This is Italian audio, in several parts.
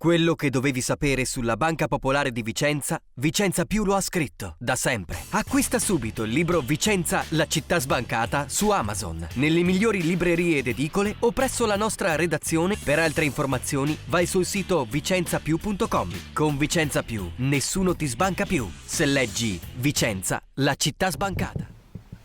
Quello che dovevi sapere sulla Banca Popolare di Vicenza, Vicenza Più lo ha scritto, da sempre. Acquista subito il libro Vicenza, la città sbancata su Amazon, nelle migliori librerie ed edicole o presso la nostra redazione. Per altre informazioni vai sul sito vicenzapiù.com. Con Vicenza Più nessuno ti sbanca più. Se leggi Vicenza, la città sbancata.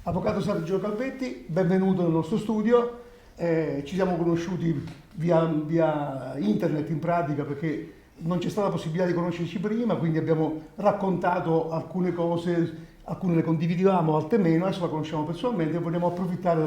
Avvocato Sergio Calvetti, benvenuto nel nostro studio. Ci siamo conosciuti via internet in pratica perché non c'è stata possibilità di conoscerci prima, quindi abbiamo raccontato alcune cose, alcune le condividevamo, altre meno, adesso la conosciamo personalmente e vogliamo approfittare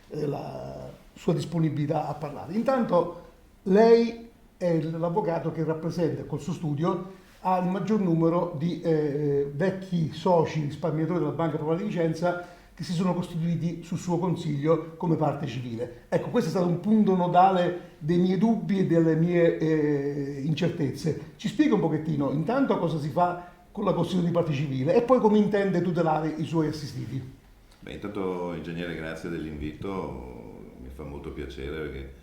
della sua disponibilità a parlare. Intanto lei è l'avvocato che rappresenta col suo studio ha il maggior numero di vecchi soci risparmiatori della Banca Popolare di Vicenza che si sono costituiti sul suo consiglio come parte civile. Ecco, questo è stato un punto nodale dei miei dubbi e delle mie incertezze. Ci spiega un pochettino, intanto, cosa si fa con la costituzione di parte civile e poi come intende tutelare i suoi assistiti. Beh, intanto, ingegnere, grazie dell'invito, mi fa molto piacere perché...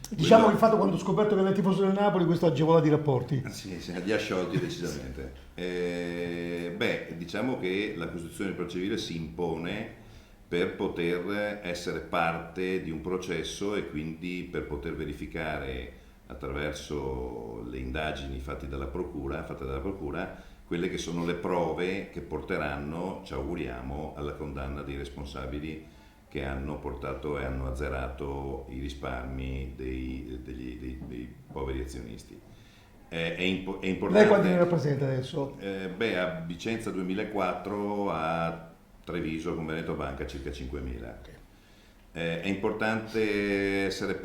Diciamo che il fatto, quando ho scoperto che era tifoso del Napoli, questo ha agevolato i rapporti. Sì, li ha sciolti decisamente. Diciamo che la Costituzione di parte civile si impone per poter essere parte di un processo e quindi per poter verificare attraverso le indagini fatte dalla procura, quelle che sono le prove che porteranno, ci auguriamo, alla condanna dei responsabili che hanno portato e hanno azzerato i risparmi dei poveri azionisti. È importante. Lei quanti ne rappresenta adesso? A Vicenza 2004, a Treviso con Veneto Banca circa 5.000. Okay. È importante essere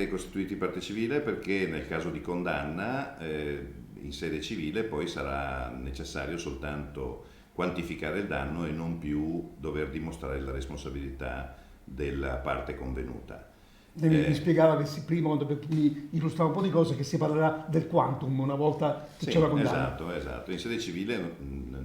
costituiti parte civile perché nel caso di condanna in sede civile poi sarà necessario soltanto quantificare il danno e non più dover dimostrare la responsabilità della parte convenuta. Mi spiegava che prima, quando mi illustrava un po' di cose, che si parlerà del quantum una volta che c'è la condanna. Esatto. In sede civile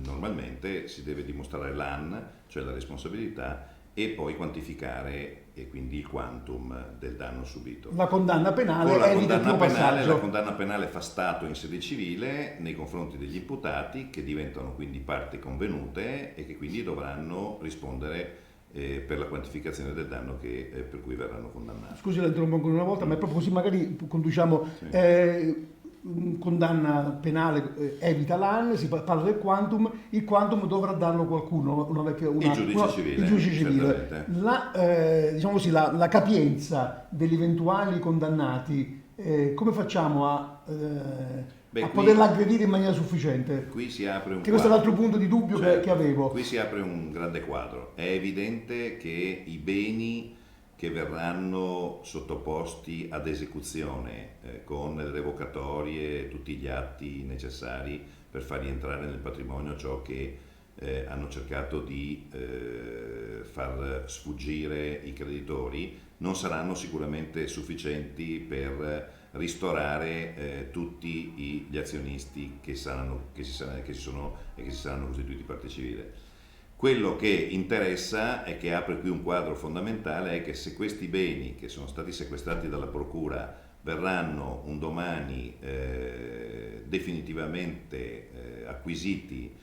normalmente si deve dimostrare l'AN, cioè la responsabilità, e poi quantificare e quindi il quantum del danno subito. La condanna penale evita il primo passaggio. La condanna penale fa stato in sede civile nei confronti degli imputati, che diventano quindi parti convenute e che quindi dovranno rispondere per la quantificazione del danno per cui verranno condannati. Scusi, la interrompo ancora una volta, ma è proprio così, magari conduciamo. Sì. Condanna penale evita l'AN, si parla del quantum, il quantum dovrà darlo qualcuno, il giudice civile. Diciamo così, la capienza degli eventuali condannati, come facciamo a poterla aggredire in maniera sufficiente? Qui si apre questo è l'altro punto di dubbio che avevo. Qui si apre un grande quadro. È evidente che i beni che verranno sottoposti ad esecuzione con le revocatorie e tutti gli atti necessari per far rientrare nel patrimonio ciò che hanno cercato di far sfuggire i creditori, non saranno sicuramente sufficienti per ristorare tutti gli azionisti che si saranno costituiti parte civile. Quello che interessa e che apre qui un quadro fondamentale è che se questi beni che sono stati sequestrati dalla Procura verranno un domani definitivamente acquisiti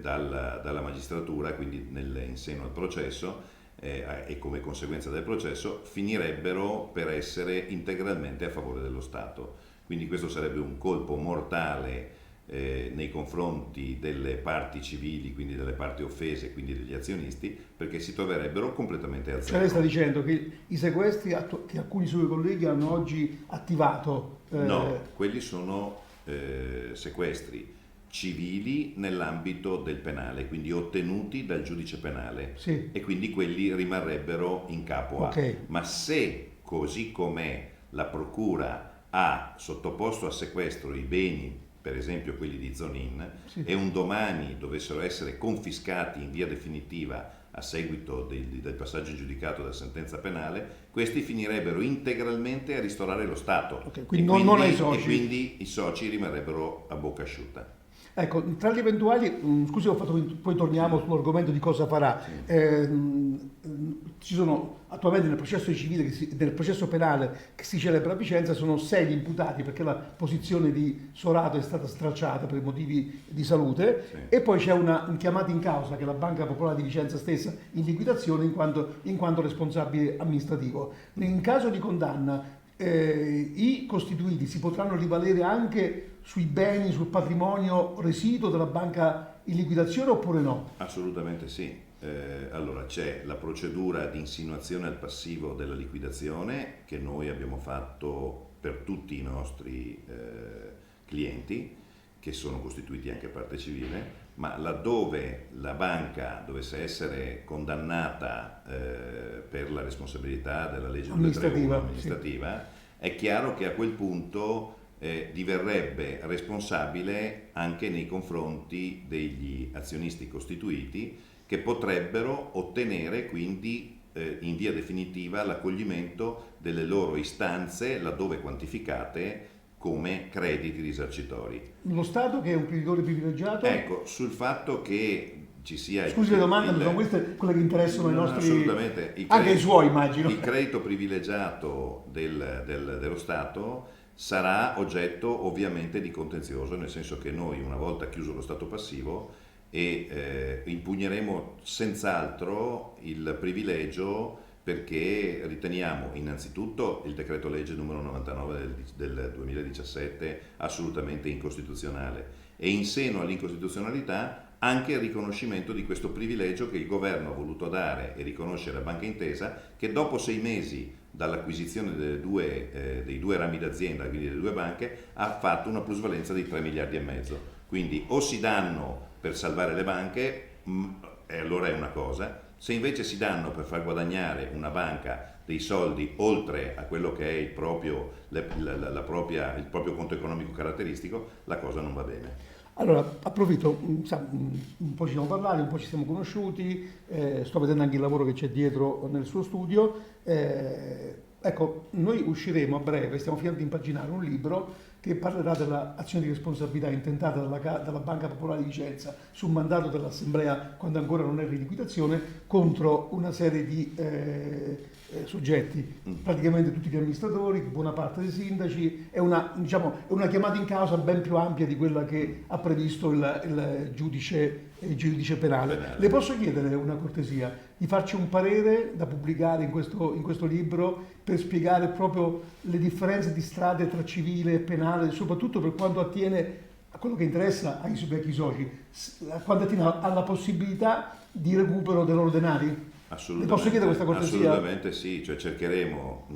dalla magistratura, quindi in seno al processo e come conseguenza del processo, finirebbero per essere integralmente a favore dello Stato. Quindi questo sarebbe un colpo mortale nei confronti delle parti civili, quindi delle parti offese, quindi degli azionisti, perché si troverebbero completamente a zero. Cioè lei sta dicendo che i sequestri che alcuni suoi colleghi hanno oggi attivato... No, quelli sono sequestri civili nell'ambito del penale, quindi ottenuti dal giudice penale, sì. E quindi quelli rimarrebbero in capo a. Ma se, così com'è, la Procura ha sottoposto a sequestro i beni, per esempio quelli di Zonin, sì, e un domani dovessero essere confiscati in via definitiva a seguito del passaggio in giudicato della sentenza penale, questi finirebbero integralmente a ristorare lo Stato. Quindi non ai soci. E quindi i soci rimarrebbero a bocca asciutta. Ecco, tra gli eventuali, scusi, poi torniamo sull'argomento di cosa farà. Sì. ci sono attualmente nel processo civile, nel processo penale che si celebra a Vicenza, sono 6 gli imputati perché la posizione di Sorato è stata stralciata per motivi di salute, Sì. e poi c'è un chiamato in causa che è la Banca Popolare di Vicenza stessa in liquidazione in quanto responsabile amministrativo. In caso di condanna i costituiti si potranno rivalere anche sui beni, sul patrimonio residuo della banca in liquidazione oppure no? Assolutamente sì. Allora c'è la procedura di insinuazione al passivo della liquidazione che noi abbiamo fatto per tutti i nostri clienti che sono costituiti anche parte civile, ma laddove la banca dovesse essere condannata per la responsabilità della legge 231 amministrativa, è chiaro che a quel punto diverrebbe responsabile anche nei confronti degli azionisti costituiti, che potrebbero ottenere quindi in via definitiva l'accoglimento delle loro istanze laddove quantificate come crediti risarcitori. Lo Stato, che è un creditore privilegiato? Ecco, sul fatto che ci sia... Scusi le domande, ma sono queste quelle che interessano i nostri... Assolutamente. Anche i suoi, immagino. Il credito privilegiato dello Stato sarà oggetto ovviamente di contenzioso, nel senso che noi, una volta chiuso lo stato passivo, impugneremo senz'altro il privilegio, perché riteniamo innanzitutto il decreto legge numero 99 del 2017 assolutamente incostituzionale, e in seno all'incostituzionalità anche il riconoscimento di questo privilegio che il governo ha voluto dare e riconoscere a Banca Intesa, che dopo 6 mesi dall'acquisizione dei due rami d'azienda, quindi delle due banche, ha fatto una plusvalenza di 3 miliardi e mezzo. Quindi o si danno per salvare le banche, e allora è una cosa; se invece si danno per far guadagnare una banca dei soldi oltre a quello che è il proprio conto economico caratteristico, la cosa non va bene. Allora, approfitto, un po' ci siamo parlati, un po' ci siamo conosciuti, sto vedendo anche il lavoro che c'è dietro nel suo studio. Ecco, noi usciremo a breve, stiamo finendo di impaginare un libro che parlerà dell'azione di responsabilità intentata dalla Banca Popolare di Vicenza su mandato dell'Assemblea, quando ancora non era in liquidazione, contro una serie di soggetti, praticamente tutti gli amministratori, buona parte dei sindaci. È una chiamata in causa ben più ampia di quella che ha previsto il giudice penale. Le posso chiedere una cortesia, di farci un parere da pubblicare in questo libro per spiegare proprio le differenze di strade tra civile e penale, soprattutto per quanto attiene a quello che interessa ai suoi vecchi soci, quanto attiene alla possibilità di recupero dei loro denari? Le posso chiedere questa cortesia? Assolutamente sì, cioè cercheremo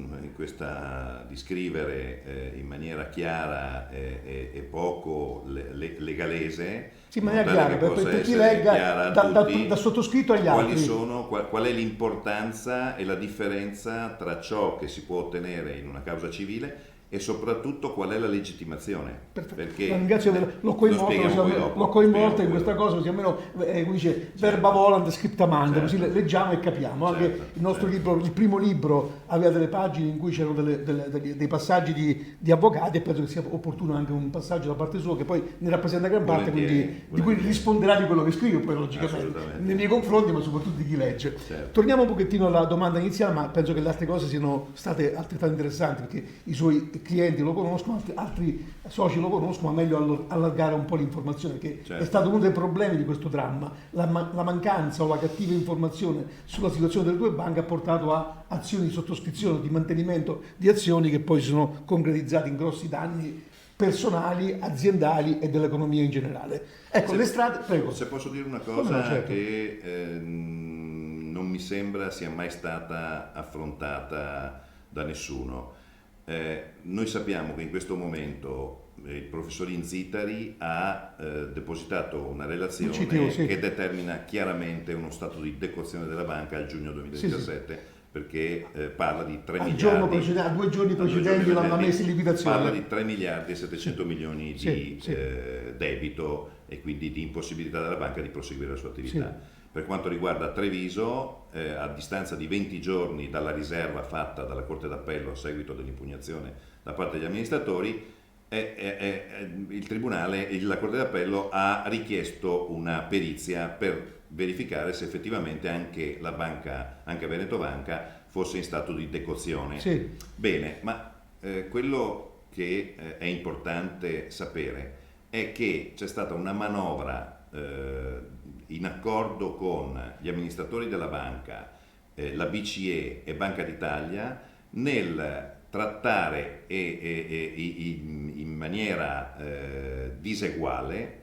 di scrivere in maniera chiara e poco legalese. Sì, in maniera chiara, per chi legga da sottoscritto agli altri. Qual è l'importanza e la differenza tra ciò che si può ottenere in una causa civile e soprattutto qual è la legittimazione. Perfetto. Perché l'ho coinvolto in questa cosa, così almeno come dice, verba volant scripta manca, così leggiamo e capiamo. Anche il nostro libro, il primo libro, aveva delle pagine in cui c'erano dei passaggi di avvocati, e penso che sia opportuno anche un passaggio da parte sua, che poi ne rappresenta gran parte, quindi di cui risponderà di quello che scrivo poi logicamente nei miei confronti, ma soprattutto di chi legge. Certo. Torniamo un pochettino alla domanda iniziale, ma penso che le altre cose siano state altrettanto interessanti, perché i suoi clienti lo conoscono, altri soci lo conoscono, ma meglio allargare un po' l'informazione, che certo. È stato uno dei problemi di questo dramma. La mancanza o la cattiva informazione sulla situazione delle due banche ha portato a azioni di sottoscrizione, di mantenimento di azioni che poi si sono concretizzate in grossi danni personali, aziendali e dell'economia in generale. Ecco, le strade... Prego. Se posso dire una cosa, certo. che non mi sembra sia mai stata affrontata da nessuno. Noi sappiamo che in questo momento il professor Inzitari ha depositato una relazione CTO, sì. che determina chiaramente uno stato di decozione della banca al giugno 2017, sì. Perché parla di 3 miliardi... A 2 giorni precedenti l'hanno messa in liquidazione. Parla di 3 miliardi e 700 milioni di sì. debito, e quindi di impossibilità della banca di proseguire la sua attività. Sì. Per quanto riguarda Treviso, a distanza di 20 giorni dalla riserva fatta dalla Corte d'Appello a seguito dell'impugnazione da parte degli amministratori, il tribunale, la Corte d'Appello ha richiesto una perizia per verificare se effettivamente anche la banca, anche Veneto Banca, fosse in stato di decozione. Sì. Bene, ma quello che è importante sapere è che c'è stata una manovra in accordo con gli amministratori della banca, la BCE e Banca d'Italia nel trattare in maniera diseguale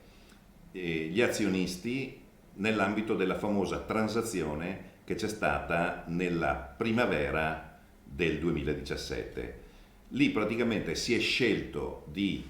gli azionisti nell'ambito della famosa transazione che c'è stata nella primavera del 2017. Lì praticamente si è scelto di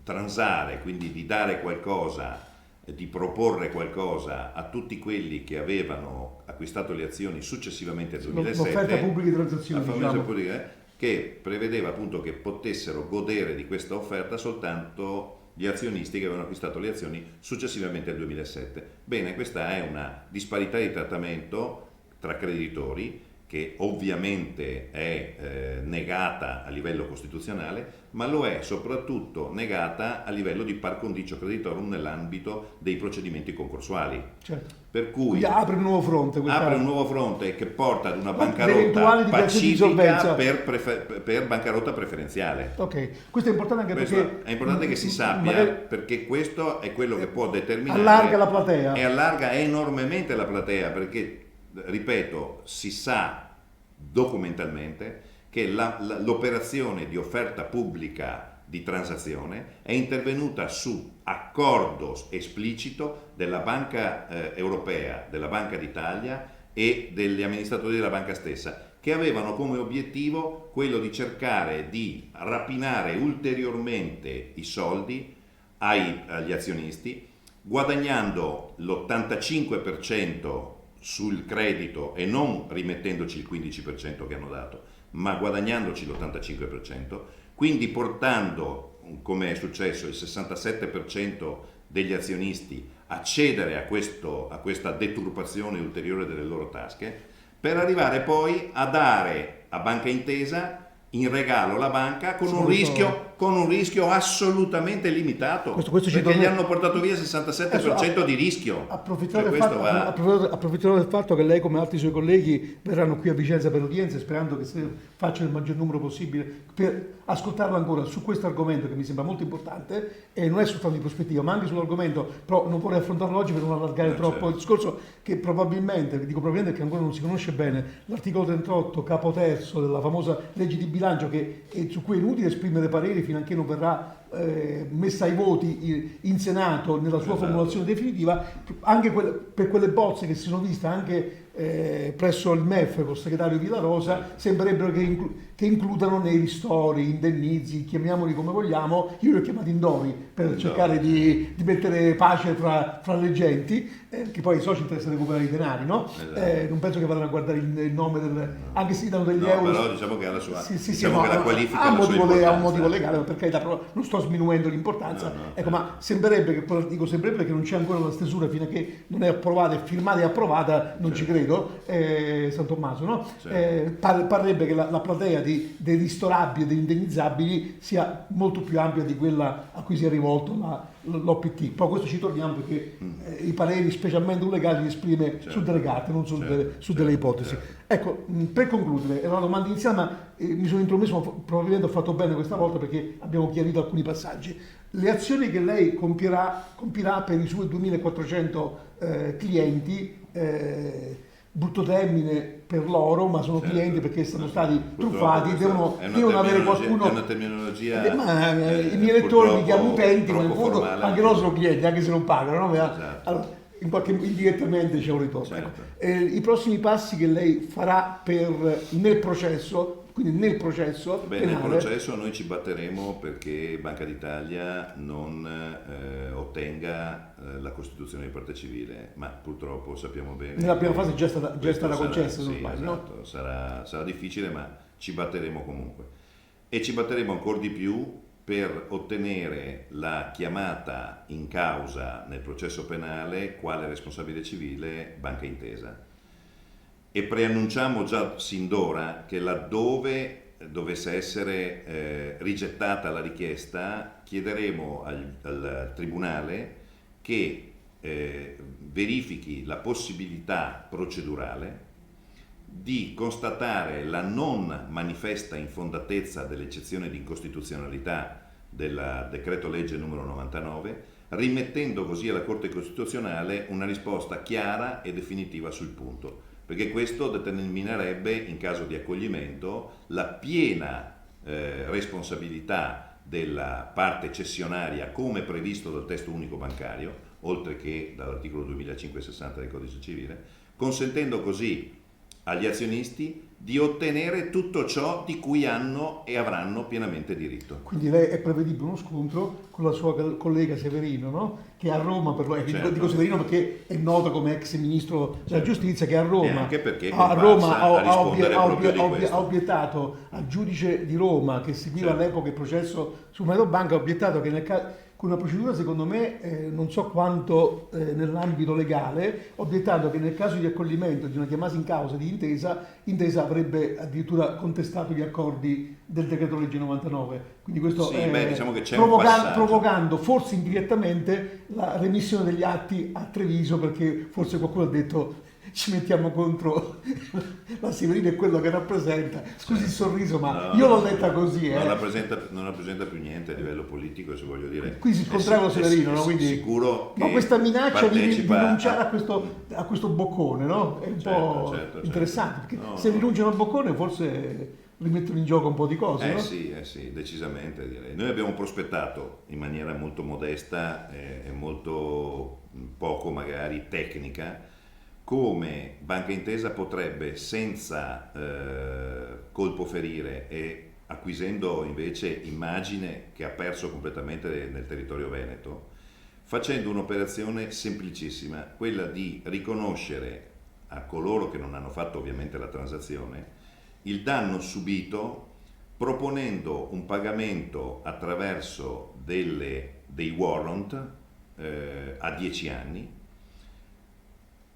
transare, quindi di dare qualcosa, di proporre qualcosa a tutti quelli che avevano acquistato le azioni successivamente al 2007, l'offerta pubblica di transazione, la famosa diciamo. pubblica, che prevedeva appunto che potessero godere di questa offerta soltanto gli azionisti che avevano acquistato le azioni successivamente al 2007. Bene, questa è una disparità di trattamento tra creditori che ovviamente è negata a livello costituzionale, ma lo è soprattutto negata a livello di par condicio creditorum nell'ambito dei procedimenti concorsuali. Certo. Per cui Quindi apre un nuovo fronte. apre un nuovo fronte che porta ad una Eventuali bancarotta dichiarazioni di pacifica insolvenza. per bancarotta preferenziale. Ok, questo è importante anche Questo perché è importante che si sappia, magari perché questo è quello che può determinare allarga la platea. e allarga enormemente la platea, perché, ripeto, si sa documentalmente che l'operazione di offerta pubblica di transazione è intervenuta su accordo esplicito della Banca Europea, della Banca d'Italia e degli amministratori della banca stessa, che avevano come obiettivo quello di cercare di rapinare ulteriormente i soldi agli azionisti, guadagnando l'85% sul credito e non rimettendoci il 15% che hanno dato, ma guadagnandoci l'85%, quindi portando, come è successo, il 67% degli azionisti a cedere a questa deturpazione ulteriore delle loro tasche, per arrivare poi a dare a Banca Intesa in regalo la banca con un rischio assolutamente limitato, Questo ci perché gli torna- hanno portato via il 67% di rischio. Approfitterò Cioè, del, questo fatto, va. approfitterò del fatto che lei, come altri suoi colleghi, verranno qui a Vicenza per udienze, sperando che si faccia il maggior numero possibile per ascoltarlo ancora su questo argomento che mi sembra molto importante, e non è soltanto di prospettiva ma anche sull'argomento, però non vorrei affrontarlo oggi per non allargare troppo certo. il discorso, che probabilmente, dico probabilmente perché ancora non si conosce bene, l'articolo 38 capo terzo della famosa legge di bilancio, su cui è inutile esprimere pareri fino a che non verrà messa ai voti in Senato nella sua formulazione definitiva, anche per quelle bozze che si sono viste anche presso il MEF con il segretario Villarosa, sembrerebbero che includano nei ristori, indennizi, chiamiamoli come vogliamo, io li ho chiamati indori per cercare di mettere pace fra le genti, che poi ai soci interessa recuperare i denari, no? Esatto. Non penso che vadano a guardare il nome anche se danno degli euro. Però diciamo che ha la sua, Sì, che la qualifica ha la sua importanza. ha un motivo legale, per carità, però non sto sminuendo l'importanza. Ecco, ma sembrerebbe che non c'è ancora la stesura fino a che non è approvata, firmata e approvata, non ci credo, San Tommaso, no? Parrebbe che la platea dei ristorabili e degli indennizzabili sia molto più ampia di quella a cui si è rivolto l'OPT. Poi questo ci torniamo perché i pareri, specialmente un legale, li esprime su delle carte, non su delle ipotesi. Ecco, per concludere, era una domanda iniziale, ma mi sono intromesso, ma probabilmente ho fatto bene questa volta perché abbiamo chiarito alcuni passaggi. Le azioni che lei compirà per i suoi 2400 clienti, brutto termine per loro, ma sono clienti perché sono stati truffati, devono avere qualcuno. È una terminologia. I miei lettori mi chiamano utenti, ma in fondo formale, anche loro sono clienti, anche se non pagano, no? Esatto. Allora, indirettamente c'è un ritorno. Certo. I prossimi passi che lei farà nel processo, quindi nel processo Beh, nel penale, processo noi ci batteremo perché Banca d'Italia non ottenga la costituzione di parte civile, ma purtroppo sappiamo bene. nella prima fase già è stata questo concessa, se non sì, sbaglio, no? esatto, sarà difficile, ma ci batteremo comunque. E ci batteremo ancora di più per ottenere la chiamata in causa nel processo penale quale responsabile civile Banca Intesa. E preannunciamo già sin d'ora che laddove dovesse essere rigettata la richiesta, chiederemo al Tribunale che verifichi la possibilità procedurale di constatare la non manifesta infondatezza dell'eccezione di incostituzionalità del decreto legge numero 99, rimettendo così alla Corte Costituzionale una risposta chiara e definitiva sul punto, perché questo determinerebbe, in caso di accoglimento, la piena responsabilità della parte cessionaria come previsto dal testo unico bancario, oltre che dall'articolo 2560 del Codice Civile, consentendo così agli azionisti di ottenere tutto ciò di cui hanno e avranno pienamente diritto. Quindi lei è prevedibile uno scontro con la sua collega Severino, no? Che a Roma, Certo. dico Severino perché è noto come ex ministro della Certo. giustizia, che a Roma, E anche perché a Roma a rispondere proprio di questo. ha obiettato al giudice di Roma che seguiva Certo. all'epoca il processo su Mediobanca, ha obiettato che nel caso con una procedura secondo me non so quanto nell'ambito legale, ho obiettato che nel caso di accoglimento di una chiamata in causa di Intesa avrebbe addirittura contestato gli accordi del decreto legge 99, quindi questo Sì, diciamo che c'è un passaggio. provocando forse indirettamente la remissione degli atti a Treviso, perché forse qualcuno ha detto ci mettiamo contro la Severino è quello che rappresenta, scusi il sorriso, ma io l'ho detta così. Non rappresenta più niente a livello politico, se voglio dire. Qui si scontrava Severino, no? Quindi sicuro che ma questa minaccia di partecipa rinunciare a questo boccone, no? È un po' certo. interessante, perché No, se no. rinunciano al boccone forse rimettono in gioco un po' di cose, no? Sì, decisamente direi. Noi abbiamo prospettato in maniera molto modesta e molto poco magari tecnica come Banca Intesa potrebbe senza colpo ferire e acquisendo invece immagine che ha perso completamente nel territorio veneto, facendo un'operazione semplicissima, quella di riconoscere a coloro che non hanno fatto ovviamente la transazione il danno subito, proponendo un pagamento attraverso dei warrant a 10 anni,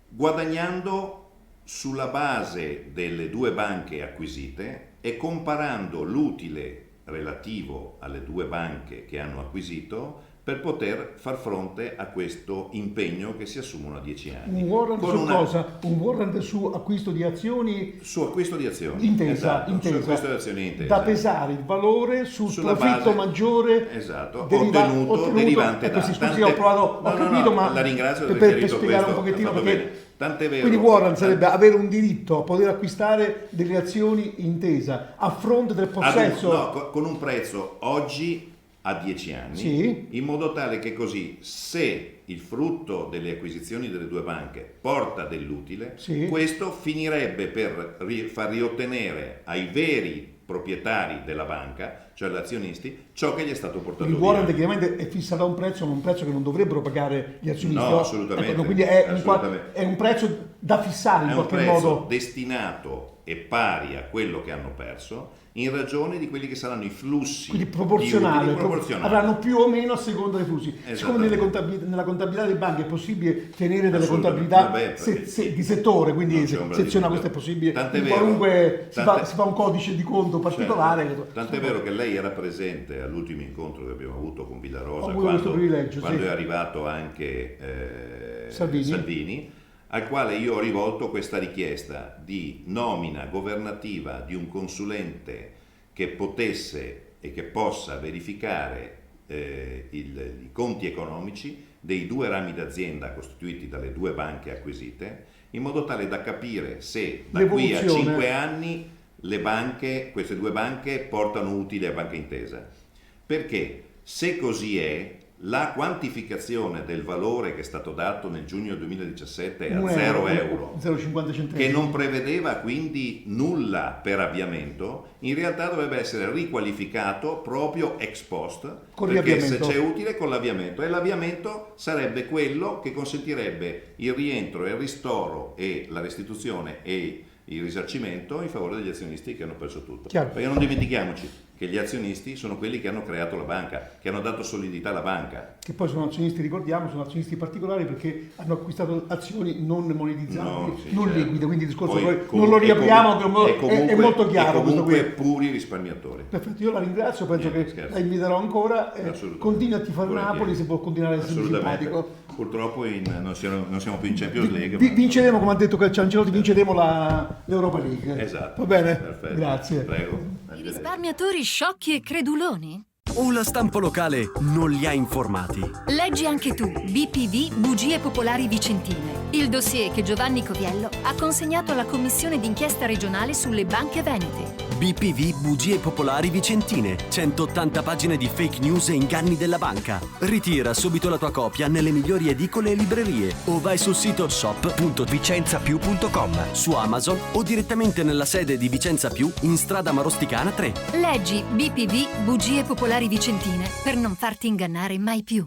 guadagnando sulla base delle due banche acquisite e comparando l'utile relativo alle due banche che hanno acquisito per poter far fronte a questo impegno che si assumono a 10 anni. Un warrant Con su una- cosa? Un warrant su acquisto di azioni Su acquisto di azioni. Intesa, Esatto, su acquisto di azioni Intesa. da pesare il valore sul Sulla profitto base- maggiore esatto, ottenuto derivante ecco, da sì, scusi, tante- ho provato, ho No, no, capito, no, ma la ringrazio di per, aver per chiarito spiegare un questo, pochettino ha fatto perché bene. Tant'è vero. quindi warrant sarebbe avere un diritto a poter acquistare delle azioni Intesa a fronte del possesso con un prezzo oggi a 10 anni, Sì. in modo tale che così se il frutto delle acquisizioni delle due banche porta dell'utile, Sì. questo finirebbe per far riottenere ai veri proprietari della banca, cioè gli azionisti, ciò che gli è stato portato il via. warrant chiaramente è fissato a un prezzo, ma un prezzo che non dovrebbero pagare gli azionisti. No, assolutamente, Ecco, quindi assolutamente. è un prezzo da fissare in È un qualche prezzo modo. destinato e pari a quello che hanno perso in ragione di quelli che saranno i flussi Quindi di proporzionale, utili proporzionali. avranno più o meno a seconda dei flussi. Siccome Esattamente. nella contabilità delle banche è possibile tenere delle Assolutamente. contabilità Vabbè, di settore, quindi non c'è ombra di seziona dubbio. questo è possibile. Tant'è In vero- qualunque tant'è- si fa un codice di conto particolare. Certo. Tant'è vero che lei era presente all'ultimo incontro che abbiamo avuto con Villarosa Ho avuto questo privilegio, quando sì. è arrivato anche Salvini. al quale io ho rivolto questa richiesta di nomina governativa di un consulente che potesse e che possa verificare i conti economici dei due rami d'azienda costituiti dalle due banche acquisite, in modo tale da capire se da qui a L'evoluzione. 5 anni queste due banche portano utile a Banca Intesa. Perché se così è, la quantificazione del valore che è stato dato nel giugno 2017 è a 0 euro, 0,50 centesimi. che non prevedeva quindi nulla per avviamento, in realtà dovrebbe essere riqualificato proprio ex post, Con perché se riavviamento. c'è utile con l'avviamento, e l'avviamento sarebbe quello che consentirebbe il rientro e il ristoro e la restituzione e il risarcimento in favore degli azionisti che hanno perso tutto. Chiaro. Perché non dimentichiamoci che gli azionisti sono quelli che hanno creato la banca, che hanno dato solidità alla banca. Che poi sono azionisti, ricordiamo, sono azionisti particolari perché hanno acquistato azioni non monetizzabili, non certo. liquide, quindi il discorso Poi, poi non lo riapriamo, è molto chiaro. E comunque questo puri risparmiatori. Perfetto, io la ringrazio, penso che scherzo. la inviterò ancora, Assolutamente. continui a tifare Volentieri. Napoli se può continuare a essere Assolutamente. simpatico. Purtroppo non siamo più in Champions League. Vinceremo, come ha detto Ancelotti, vinceremo l'Europa League. Esatto. Va bene? Perfetto. Grazie. Prego. I risparmiatori sciocchi e creduloni? O la stampa locale non li ha informati? Leggi anche tu BPV Bugie Popolari Vicentine, il dossier che Giovanni Coviello ha consegnato alla Commissione d'inchiesta regionale sulle banche venete. BPV Bugie Popolari Vicentine, 180 pagine di fake news e inganni della banca. Ritira subito la tua copia nelle migliori edicole e librerie o vai sul sito shop.vicenzapiù.com, su Amazon o direttamente nella sede di Vicenza Più in strada Marosticana 3. Leggi BPV Bugie Popolari Vicentine per non farti ingannare mai più.